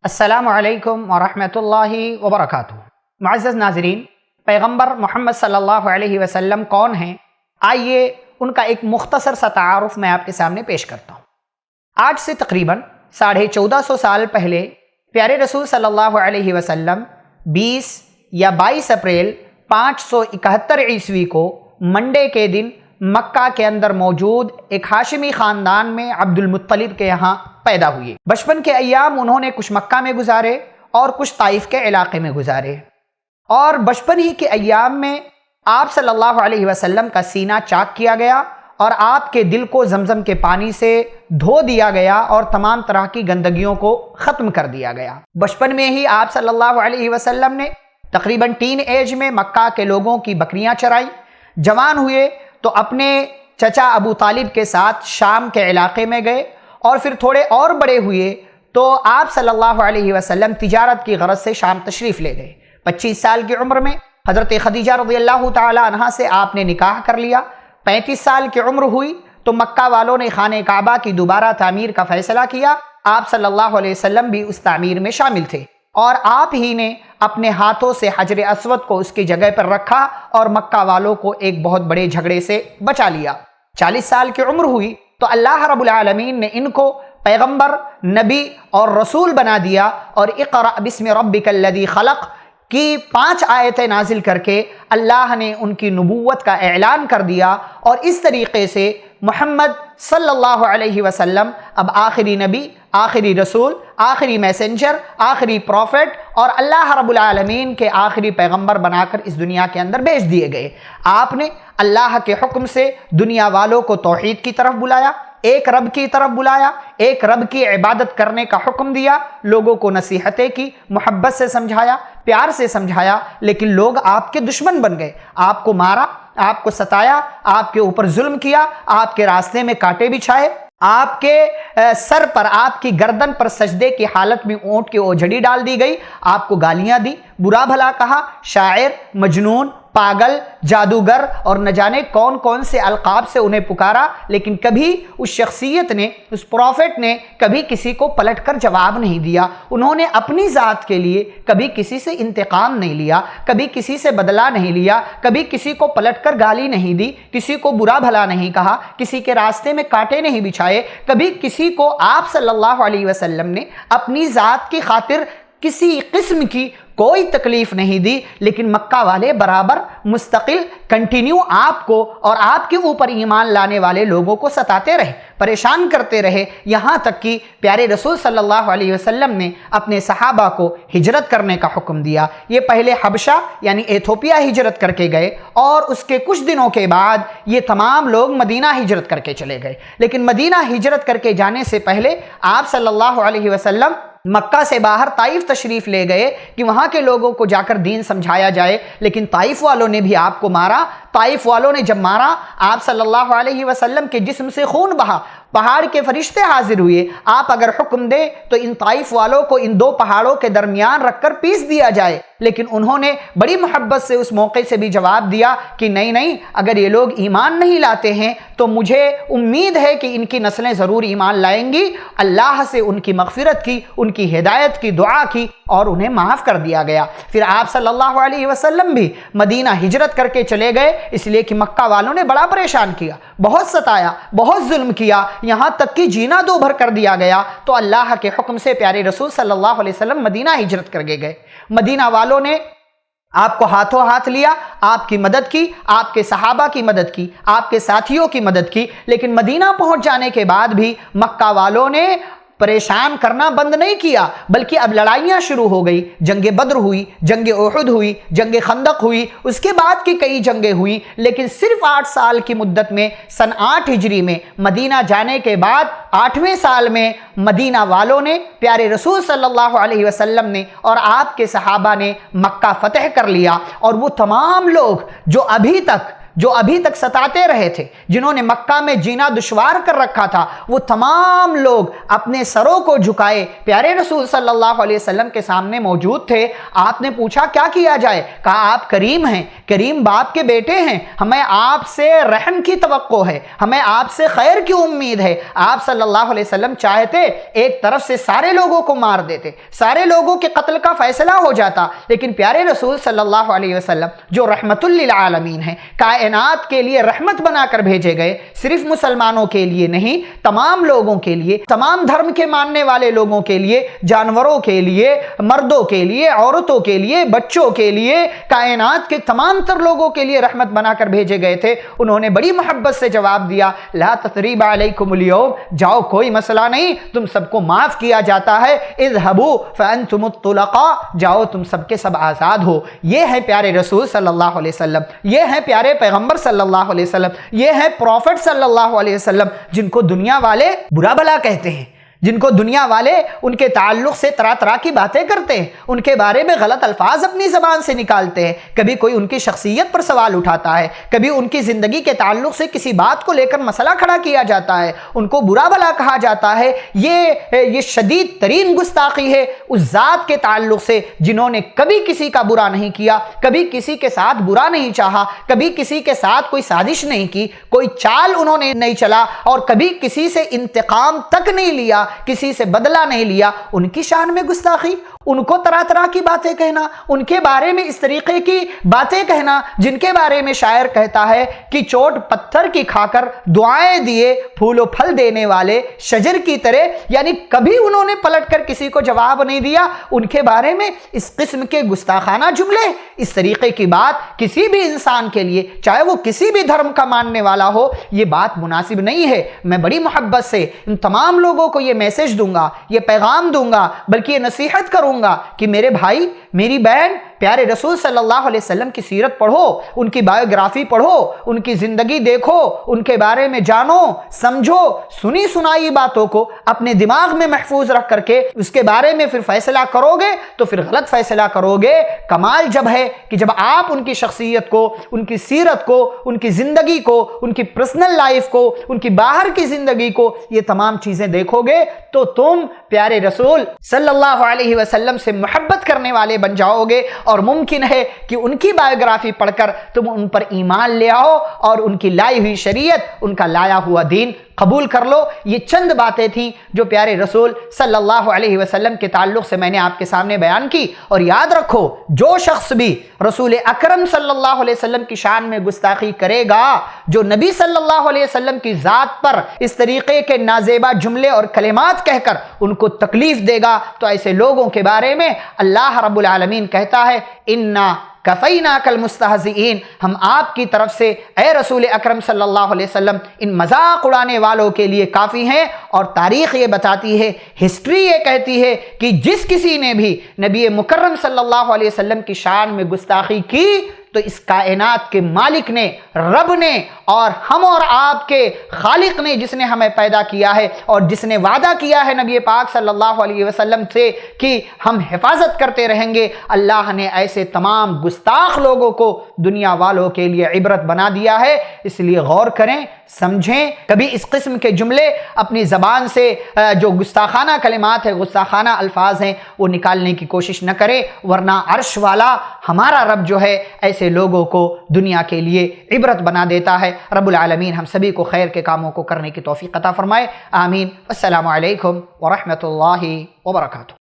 السلام علیکم ورحمۃ اللہ وبرکاتہ۔ معزز ناظرین، پیغمبر محمد صلی اللہ علیہ وسلم کون ہیں؟ آئیے ان کا ایک مختصر سا تعارف میں آپ کے سامنے پیش کرتا ہوں۔ آج سے تقریباً 1450 سال پہلے پیارے رسول صلی اللہ علیہ وسلم 20 یا 22 اپریل 571 عیسوی کو منڈے کے دن مکہ کے اندر موجود ایک ہاشمی خاندان میں عبد المطلب کے یہاں پیدا ہوئے۔ بچپن کے ایام انہوں نے کچھ مکہ میں گزارے اور کچھ طائف کے علاقے میں گزارے، اور بچپن ہی کے ایام میں آپ صلی اللہ علیہ وسلم کا سینہ چاک کیا گیا اور آپ کے دل کو زمزم کے پانی سے دھو دیا گیا اور تمام طرح کی گندگیوں کو ختم کر دیا گیا۔ بچپن میں ہی آپ صلی اللہ علیہ وسلم نے تقریباً ٹین ایج میں مکہ کے لوگوں کی بکریاں چرائی۔ جوان ہوئے تو اپنے چچا ابو طالب کے ساتھ شام کے علاقے میں گئے، اور پھر تھوڑے اور بڑے ہوئے تو آپ صلی اللہ علیہ وسلم تجارت کی غرض سے شام تشریف لے گئے۔ 25 سال کی عمر میں حضرت خدیجہ رضی اللہ تعالی عنہا سے آپ نے نکاح کر لیا۔ 35 سال کی عمر ہوئی تو مکہ والوں نے خانہ کعبہ کی دوبارہ تعمیر کا فیصلہ کیا۔ آپ صلی اللہ علیہ وسلم بھی اس تعمیر میں شامل تھے، اور آپ ہی نے اپنے ہاتھوں سے حجر اسود کو اس کی جگہ پر رکھا اور مکہ والوں کو ایک بہت بڑے جھگڑے سے بچا لیا۔ 40 سال کی عمر ہوئی تو اللہ رب العالمین نے ان کو پیغمبر، نبی اور رسول بنا دیا، اور اقرأ بسم ربک الذی خلق کی 5 آیتیں نازل کر کے اللہ نے ان کی نبوت کا اعلان کر دیا، اور اس طریقے سے محمد صلی اللہ علیہ وسلم اب آخری نبی، آخری رسول، آخری میسنجر، آخری پروفٹ اور اللہ رب العالمین کے آخری پیغمبر بنا کر اس دنیا کے اندر بھیج دیے گئے۔ آپ نے اللہ کے حکم سے دنیا والوں کو توحید کی طرف بلایا، ایک رب کی طرف بلایا، ایک رب کی عبادت کرنے کا حکم دیا، لوگوں کو نصیحتیں کی، محبت سے سمجھایا، پیار سے سمجھایا، لیکن لوگ آپ کے دشمن بن گئے۔ آپ کو مارا، آپ کو ستایا، آپ کے اوپر ظلم کیا، آپ کے راستے میں کانٹے بچھائے، آپ کے سر پر، آپ کی گردن پر سجدے کی حالت میں اونٹ کی اوجھڑی ڈال دی گئی، آپ کو گالیاں دی، برا بھلا کہا، شاعر، مجنون، پاگل، جادوگر اور نہ جانے کون کون سے القاب سے انہیں پکارا، لیکن کبھی اس شخصیت نے، اس پروفٹ نے کبھی کسی کو پلٹ کر جواب نہیں دیا۔ انہوں نے اپنی ذات کے لیے کبھی کسی سے انتقام نہیں لیا، کبھی کسی سے بدلہ نہیں لیا، کبھی کسی کو پلٹ کر گالی نہیں دی، کسی کو برا بھلا نہیں کہا، کسی کے راستے میں کانٹے نہیں بچھائے، کبھی کسی کو آپ صلی اللہ علیہ وسلم نے اپنی ذات کی خاطر کسی قسم کی کوئی تکلیف نہیں دی، لیکن مکہ والے برابر مستقل کنٹینیو آپ کو اور آپ کے اوپر ایمان لانے والے لوگوں کو ستاتے رہے، پریشان کرتے رہے، یہاں تک کہ پیارے رسول صلی اللہ علیہ وسلم نے اپنے صحابہ کو ہجرت کرنے کا حکم دیا۔ یہ پہلے حبشہ یعنی ایتھوپیا ہجرت کر کے گئے، اور اس کے کچھ دنوں کے بعد یہ تمام لوگ مدینہ ہجرت کر کے چلے گئے۔ لیکن مدینہ ہجرت کر کے جانے سے پہلے آپ صلی اللہ علیہ وسلم مکہ سے باہر طائف تشریف لے گئے کہ وہاں کے لوگوں کو جا کر دین سمجھایا جائے، لیکن طائف والوں نے بھی آپ کو مارا۔ طائف والوں نے جب مارا، آپ صلی اللہ علیہ وسلم کے جسم سے خون بہا، پہاڑ کے فرشتے حاضر ہوئے، آپ اگر حکم دیں تو ان طائف والوں کو ان 2 پہاڑوں کے درمیان رکھ کر پیس دیا جائے، لیکن انہوں نے بڑی محبت سے اس موقع سے بھی جواب دیا کہ نہیں نہیں، اگر یہ لوگ ایمان نہیں لاتے ہیں تو مجھے امید ہے کہ ان کی نسلیں ضرور ایمان لائیں گی۔ اللہ سے ان کی مغفرت کی، ان کی ہدایت کی دعا کی، اور انہیں معاف کر دیا گیا۔ پھر آپ صلی اللہ علیہ وسلم بھی مدینہ ہجرت کر کے چلے گئے، اس لیے کہ مکہ والوں نے بڑا پریشان کیا، بہت ستایا، بہت ظلم کیا، یہاں تک کہ جینا دو بھر کر دیا گیا۔ تو اللہ کے حکم سے پیارے رسول صلی اللہ علیہ وسلم مدینہ ہجرت کر کے گئے۔ مدینہ والوں نے آپ کو ہاتھوں ہاتھ لیا، آپ کی مدد کی، آپ کے صحابہ کی مدد کی، آپ کے ساتھیوں کی مدد کی، لیکن مدینہ پہنچ جانے کے بعد بھی مکہ والوں نے پریشان کرنا بند نہیں کیا، بلکہ اب لڑائیاں شروع ہو گئی۔ جنگ بدر ہوئی، جنگ احد ہوئی، جنگ خندق ہوئی، اس کے بعد کی کئی جنگیں ہوئی، لیکن صرف 8 سال کی مدت میں سن 8 ہجری میں مدینہ جانے کے بعد 8ویں سال میں مدینہ والوں نے، پیارے رسول صلی اللہ علیہ وسلم نے اور آپ کے صحابہ نے مکہ فتح کر لیا، اور وہ تمام لوگ جو ابھی تک جو ابھی تک ستاتے رہے تھے، جنہوں نے مکہ میں جینا دشوار کر رکھا تھا، وہ تمام لوگ اپنے سروں کو جھکائے پیارے رسول صلی اللہ علیہ وسلم کے سامنے موجود تھے۔ آپ نے پوچھا کیا کیا جائے؟ کہا آپ کریم ہیں، کریم باپ کے بیٹے ہیں، ہمیں آپ سے رحم کی توقع ہے، ہمیں آپ سے خیر کی امید ہے۔ آپ صلی اللہ علیہ وسلم چاہتے ایک طرف سے سارے لوگوں کو مار دیتے، سارے لوگوں کے قتل کا فیصلہ ہو جاتا، لیکن پیارے رسول صلی اللہ علیہ وسلم جو رحمت للعالمین ہیں، کائنات کے لیے رحمت بنا کر بھیجے گئے، صرف مسلمانوں کے لیے نہیں، تمام لوگوں کے لیے، تمام دھرم کے ماننے والے لوگوں کے لیے، جانوروں کے لیے، مردوں کے لیے، عورتوں کے لیے، بچوں کے لیے، کائنات کے تمام تر لوگوں کے لیے رحمت بنا کر بھیجے گئے تھے۔ انہوں نے بڑی محبت سے جواب دیا، لا تثریب علیکم اليوم، جاؤ کوئی مسئلہ نہیں، تم سب کو معاف کیا جاتا ہے، اذهبوا فانتم الطلقاء، جاؤ تم سب کے سب آزاد ہو۔ یہ ہے پیارے رسول صلی اللہ علیہ وسلم، یہ ہے پیارے پیغمبر صلی اللہ علیہ وسلم، یہ ہے پروفٹ صلی اللہ علیہ وسلم، جن کو دنیا والے برا بلا کہتے ہیں، جن کو دنیا والے ان کے تعلق سے طرح طرح کی باتیں کرتے ہیں، ان کے بارے میں غلط الفاظ اپنی زبان سے نکالتے ہیں، کبھی کوئی ان کی شخصیت پر سوال اٹھاتا ہے، کبھی ان کی زندگی کے تعلق سے کسی بات کو لے کر مسئلہ کھڑا کیا جاتا ہے، ان کو برا بلا کہا جاتا ہے۔ یہ شدید ترین گستاخی ہے اس ذات کے تعلق سے جنہوں نے کبھی کسی کا برا نہیں کیا، کبھی کسی کے ساتھ برا نہیں چاہا، کبھی کسی کے ساتھ کوئی سازش نہیں کی، کوئی چال انہوں نے نہیں چلا، اور کبھی کسی سے انتقام تک نہیں لیا، کسی سے بدلہ نہیں لیا۔ ان کی شان میں گستاخی، ان کو طرح طرح کی باتیں کہنا، ان کے بارے میں اس طریقے کی باتیں کہنا جن کے بارے میں شاعر کہتا ہے کہ چوٹ پتھر کی کھا کر دعائیں دیے پھول و پھل دینے والے شجر کی طرح، یعنی کبھی انہوں نے پلٹ کر کسی کو جواب نہیں دیا۔ ان کے بارے میں اس قسم کے گستاخانہ جملے، اس طریقے کی بات کسی بھی انسان کے لیے، چاہے وہ کسی بھی دھرم کا ماننے والا ہو، یہ بات مناسب نہیں ہے۔ میں بڑی محبت سے ان تمام لوگوں کو یہ میسج دوں گا، یہ پیغام دوں گا، بلکہ یہ نصیحت کروں گا کہ میرے بھائی، میری بہن، پیارے رسول صلی اللہ علیہ وسلم کی سیرت پڑھو، ان کی بایوگرافی پڑھو، ان کی زندگی دیکھو، ان کے بارے میں جانو، سمجھو، سنی سنائی باتوں کو اپنے دماغ میں محفوظ رکھ کر کے اس کے بارے میں پھر فیصلہ کرو گے تو پھر غلط فیصلہ کرو گے۔ کمال جب ہے کہ جب آپ ان کی شخصیت کو، ان کی سیرت کو، ان کی زندگی کو، ان کی پرسنل لائف کو، ان کی باہر کی زندگی کو، یہ تمام چیزیں دیکھو گے تو تم پیارے رسول صلی اللہ علیہ وسلم سے محبت کرنے والے بن جاؤ گے، اور ممکن ہے کہ ان کی بایوگرافی پڑھ کر تم ان پر ایمان لے آؤ اور ان کی لائی ہوئی شریعت، ان کا لایا ہوا دین قبول کر لو۔ یہ چند باتیں تھیں جو پیارے رسول صلی اللہ علیہ وسلم کے تعلق سے میں نے آپ کے سامنے بیان کی، اور یاد رکھو جو شخص بھی رسول اکرم صلی اللہ علیہ وسلم کی شان میں گستاخی کرے گا، جو نبی صلی اللہ علیہ وسلم کی ذات پر اس طریقے کے نازیبا جملے اور کلمات کہہ کر ان کو تکلیف دے گا، تو ایسے لوگوں کے بارے میں اللہ رب العالمین کہتا ہے اِنَّا کفیناک المستہزئین، ہم آپ کی طرف سے اے رسول اکرم صلی اللہ علیہ وسلم ان مذاق اڑانے والوں کے لیے کافی ہیں۔ اور تاریخ یہ بتاتی ہے، ہسٹری یہ کہتی ہے کہ جس کسی نے بھی نبی مکرم صلی اللہ علیہ وسلم کی شان میں گستاخی کی تو اس کائنات کے مالک نے، رب نے، اور ہم اور آپ کے خالق نے، جس نے ہمیں پیدا کیا ہے اور جس نے وعدہ کیا ہے نبی پاک صلی اللہ علیہ وسلم سے کہ ہم حفاظت کرتے رہیں گے، اللہ نے ایسے تمام گستاخ لوگوں کو دنیا والوں کے لیے عبرت بنا دیا ہے۔ اس لیے غور کریں، سمجھیں، کبھی اس قسم کے جملے اپنی زبان سے جو گستاخانہ کلمات ہیں، گستاخانہ الفاظ ہیں، وہ نکالنے کی کوشش نہ کریں، ورنہ عرش والا ہمارا رب جو ہے ایسے لوگوں کو دنیا کے لیے عبرت بنا دیتا ہے۔ رب العالمین ہم سبھی کو خیر کے کاموں کو کرنے کی توفیق عطا فرمائے، آمین۔ السلام علیکم ورحمۃ اللہ وبرکاتہ۔